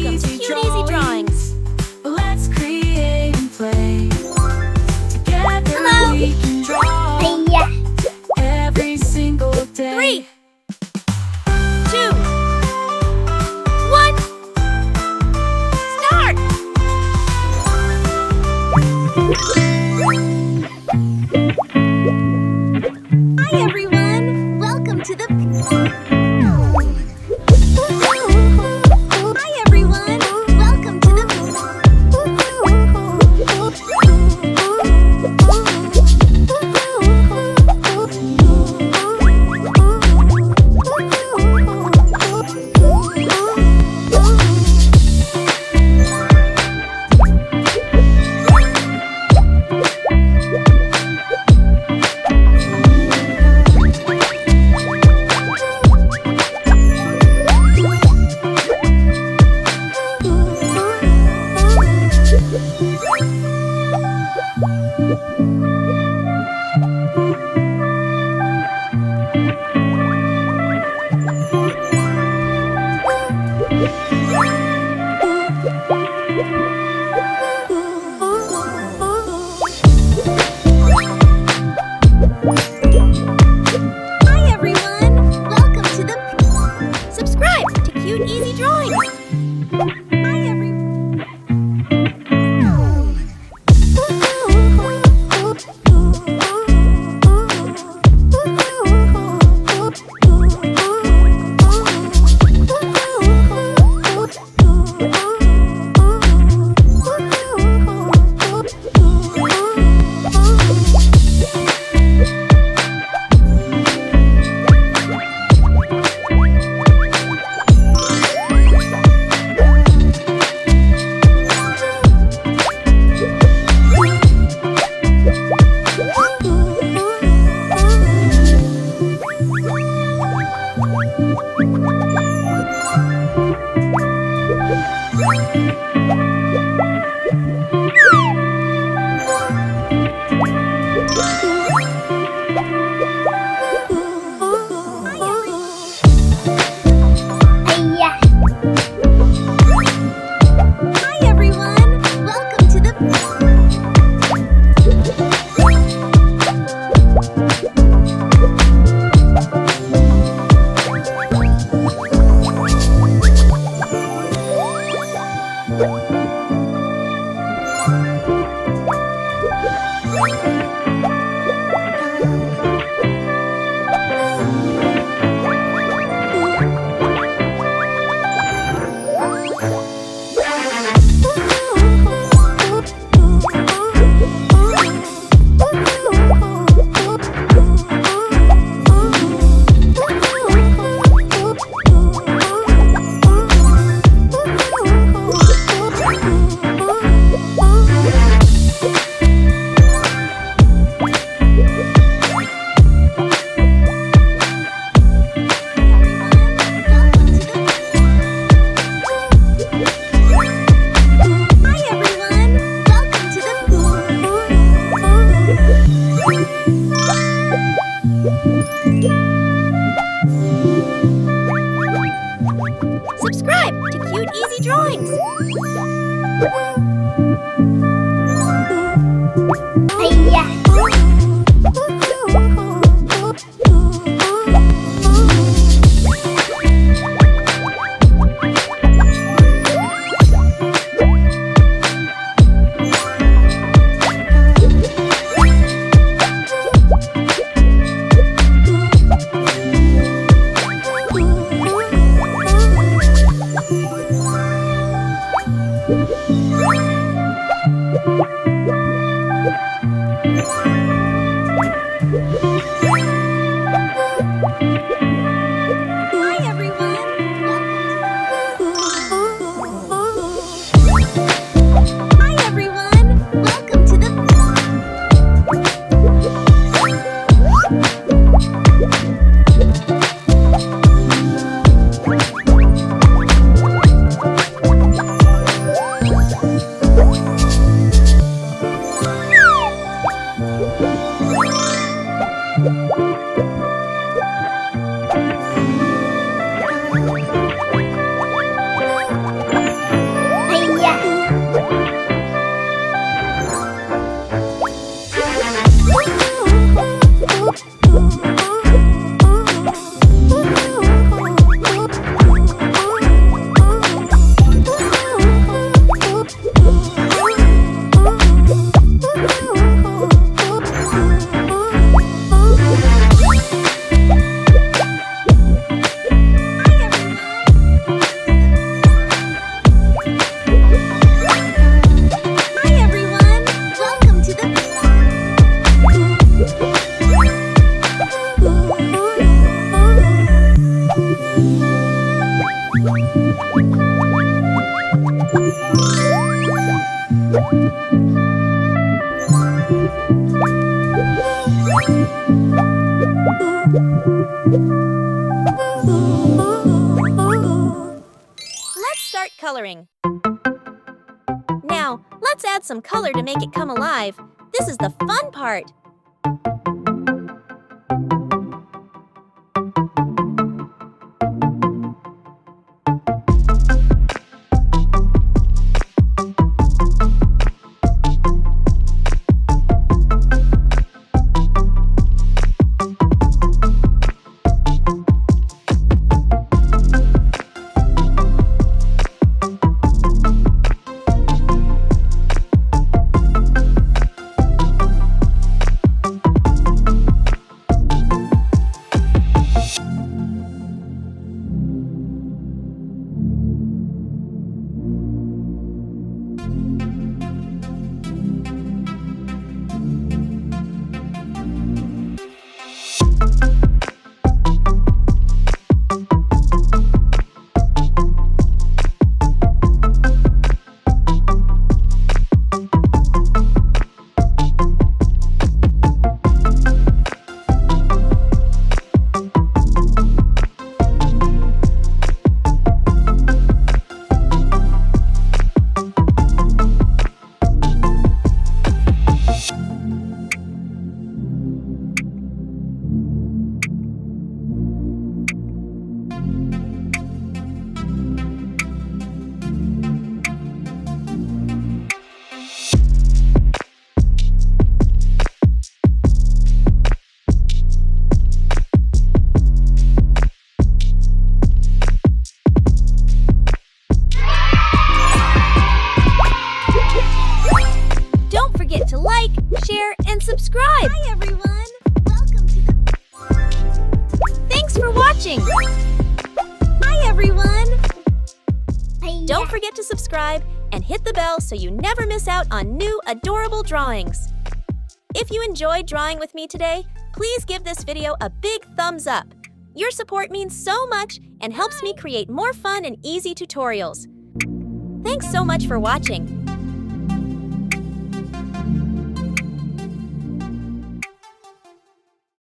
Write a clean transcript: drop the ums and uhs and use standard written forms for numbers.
Welcome to Cute Easy Drawings. Let's create and play. Together we can draw every single day. 3, 2, 1, start! Hi everyone! Welcome to the... Hi everyone! Welcome to the... Hi everyone! Welcome to the... Subscribe to Cute Easy Drawings! Hi everyone! Hi everyone! Welcome to the... Hi everyone! Welcome to the... Subscribe to Cute Easy Drawings! Hi everyone! Hi everyone! Welcome to the... Let's start coloring. Now, let's add some color to make it come alive. This is the fun part. To like, share, and subscribe. Hi, everyone. Welcome to the... Thanks for watching. Hi, everyone. Don't forget to subscribe and hit the bell so you never miss out on new adorable drawings. If you enjoyed drawing with me today, please give this video a big thumbs up. Your support means so much and helps me create more fun and easy tutorials. Thanks so much for watching.